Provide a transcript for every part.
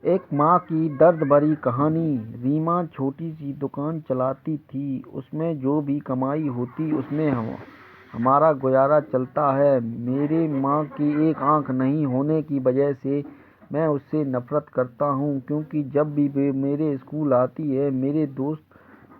एक माँ की दर्द भरी कहानी। रीमा छोटी सी दुकान चलाती थी। उसमें जो भी कमाई होती उसमें हमारा गुजारा चलता है। मेरे माँ की एक आंख नहीं होने की वजह से मैं उससे नफरत करता हूँ, क्योंकि जब भी वे मेरे स्कूल आती है मेरे दोस्त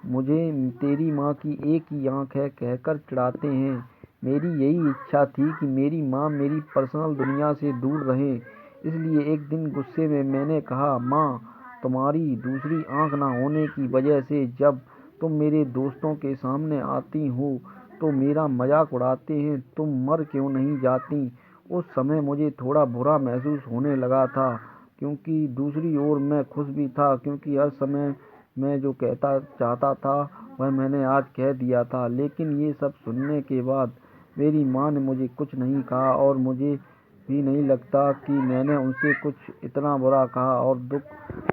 मुझे तेरी माँ की एक ही आंख है कहकर चिढ़ाते हैं। मेरी यही इच्छा थी कि मेरी माँ मेरी पर्सनल दुनिया से दूर रहे। इसलिए एक दिन गुस्से में मैंने कहा, माँ, तुम्हारी दूसरी आंख ना होने की वजह से जब तुम मेरे दोस्तों के सामने आती हो तो मेरा मजाक उड़ाते हैं। तुम मर क्यों नहीं जाती? उस समय मुझे थोड़ा बुरा महसूस होने लगा था, क्योंकि दूसरी ओर मैं खुश भी था, क्योंकि हर समय मैं जो कहता चाहता था वह मैंने आज कह दिया था। लेकिन ये सब सुनने के बाद मेरी माँ ने मुझे कुछ नहीं कहा, और मुझे भी नहीं लगता कि मैंने उनसे कुछ इतना बुरा कहा और दुख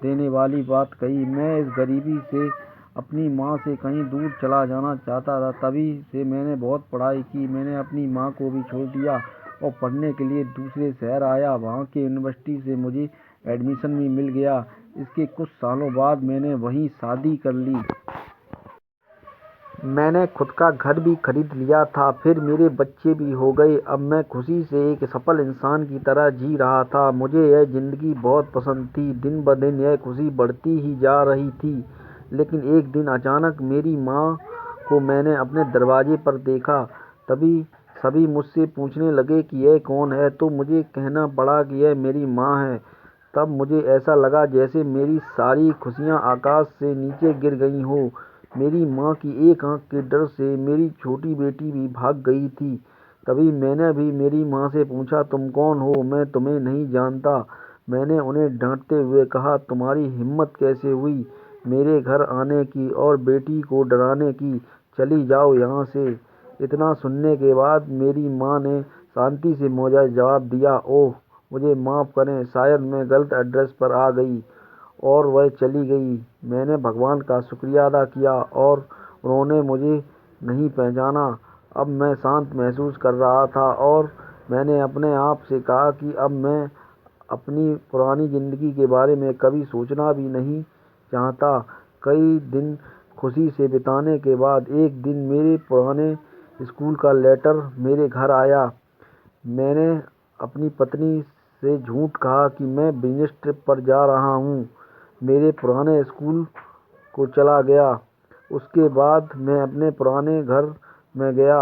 देने वाली बात कही। मैं इस गरीबी से अपनी माँ से कहीं दूर चला जाना चाहता था। तभी से मैंने बहुत पढ़ाई की। मैंने अपनी माँ को भी छोड़ दिया और पढ़ने के लिए दूसरे शहर आया। वहाँ के यूनिवर्सिटी से मुझे एडमिशन भी मिल गया। इसके कुछ सालों बाद मैंने वहीं शादी कर ली। मैंने खुद का घर भी खरीद लिया था। फिर मेरे बच्चे भी हो गए। अब मैं खुशी से एक सफल इंसान की तरह जी रहा था। मुझे यह जिंदगी बहुत पसंद थी। दिन ब दिन यह खुशी बढ़ती ही जा रही थी। लेकिन एक दिन अचानक मेरी माँ को मैंने अपने दरवाजे पर देखा। तभी सभी मुझसे पूछने लगे कि यह कौन है, तो मुझे कहना पड़ा कि यह मेरी माँ है। तब मुझे ऐसा लगा जैसे मेरी सारी खुशियाँ आकाश से नीचे गिर गई हों। मेरी माँ की एक आंख के डर से मेरी छोटी बेटी भी भाग गई थी। तभी मैंने भी मेरी माँ से पूछा, तुम कौन हो? मैं तुम्हें नहीं जानता। मैंने उन्हें डांटते हुए कहा, तुम्हारी हिम्मत कैसे हुई मेरे घर आने की और बेटी को डराने की? चली जाओ यहाँ से। इतना सुनने के बाद मेरी माँ ने शांति से मुझे जवाब दिया, ओह, मुझे माफ़ करें, शायद मैं गलत एड्रेस पर आ गई। और वह चली गई। मैंने भगवान का शुक्रिया अदा किया और उन्होंने मुझे नहीं पहचाना। अब मैं शांत महसूस कर रहा था और मैंने अपने आप से कहा कि अब मैं अपनी पुरानी ज़िंदगी के बारे में कभी सोचना भी नहीं चाहता। कई दिन खुशी से बिताने के बाद एक दिन मेरे पुराने स्कूल का लेटर मेरे घर आया। मैंने अपनी पत्नी से झूठ कहा कि मैं बिजनेस ट्रिप पर जा रहा हूँ। मेरे पुराने स्कूल को चला गया। उसके बाद मैं अपने पुराने घर में गया।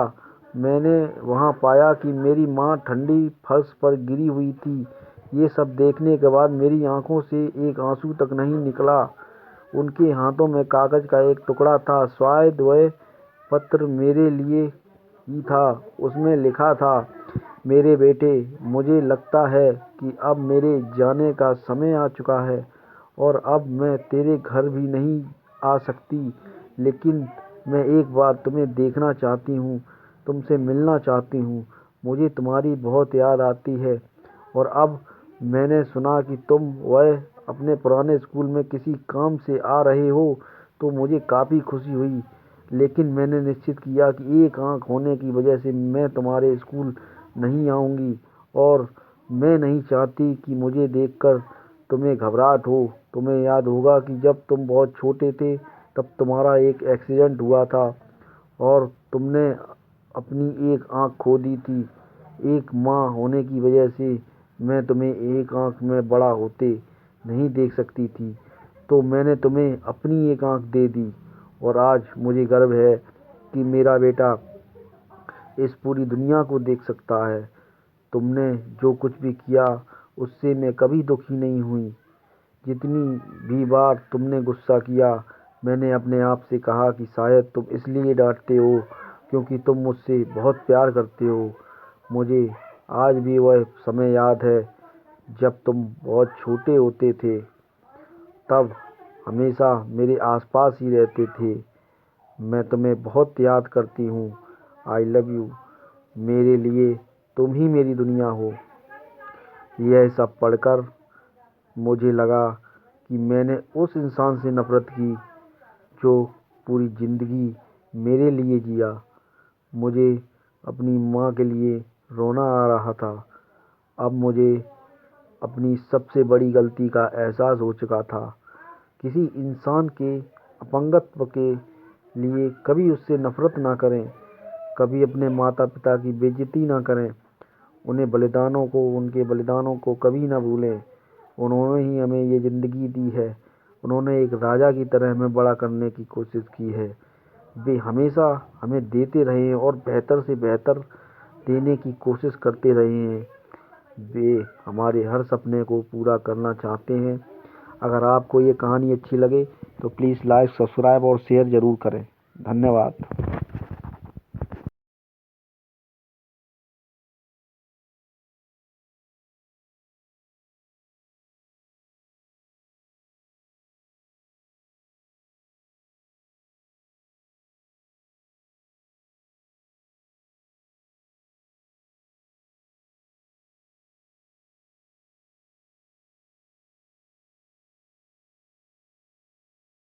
मैंने वहाँ पाया कि मेरी माँ ठंडी फर्श पर गिरी हुई थी। ये सब देखने के बाद मेरी आंखों से एक आंसू तक नहीं निकला। उनके हाथों में कागज का एक टुकड़ा था। शायद वह पत्र मेरे लिए ही था। उसमें लिखा था, मेरे बेटे, मुझे लगता है कि अब मेरे जाने का समय आ चुका है और अब मैं तेरे घर भी नहीं आ सकती। लेकिन मैं एक बार तुम्हें देखना चाहती हूँ, तुमसे मिलना चाहती हूँ। मुझे तुम्हारी बहुत याद आती है। और अब मैंने सुना कि तुम वह अपने पुराने स्कूल में किसी काम से आ रहे हो, तो मुझे काफ़ी खुशी हुई। लेकिन मैंने निश्चित किया कि एक आंख होने की वजह से मैं तुम्हारे स्कूल नहीं आऊँगी, और मैं नहीं चाहती कि मुझे देखकर तुम्हें घबराहट हो। तुम्हें याद होगा कि जब तुम बहुत छोटे थे तब तुम्हारा एक एक्सीडेंट हुआ था और तुमने अपनी एक आंख खो दी थी। एक माँ होने की वजह से मैं तुम्हें एक आंख में बड़ा होते नहीं देख सकती थी, तो मैंने तुम्हें अपनी एक आंख दे दी। और आज मुझे गर्व है कि मेरा बेटा इस पूरी दुनिया को देख सकता है। तुमने जो कुछ भी किया उससे मैं कभी दुखी नहीं हुई। जितनी भी बार तुमने गुस्सा किया, मैंने अपने आप से कहा कि शायद तुम इसलिए डांटते हो क्योंकि तुम मुझसे बहुत प्यार करते हो। मुझे आज भी वह समय याद है जब तुम बहुत छोटे होते थे, तब हमेशा मेरे आसपास ही रहते थे। मैं तुम्हें बहुत याद करती हूँ। I love you. मेरे लिए तुम ही मेरी दुनिया हो। यह सब पढ़कर मुझे लगा कि मैंने उस इंसान से नफरत की जो पूरी ज़िंदगी मेरे लिए जिया। मुझे अपनी माँ के लिए रोना आ रहा था। अब मुझे अपनी सबसे बड़ी गलती का एहसास हो चुका था। किसी इंसान के अपंगत्व के लिए कभी उससे नफरत ना करें, कभी अपने माता पिता की बेइज्जती ना करें, उनके बलिदानों को कभी ना भूलें। उन्होंने ही हमें ये ज़िंदगी दी है। उन्होंने एक राजा की तरह हमें बड़ा करने की कोशिश की है। वे हमेशा हमें देते रहे हैं और बेहतर से बेहतर देने की कोशिश करते रहे हैं। वे हमारे हर सपने को पूरा करना चाहते हैं। अगर आपको ये कहानी अच्छी लगे तो प्लीज़ लाइक, सब्सक्राइब और शेयर ज़रूर करें। धन्यवाद।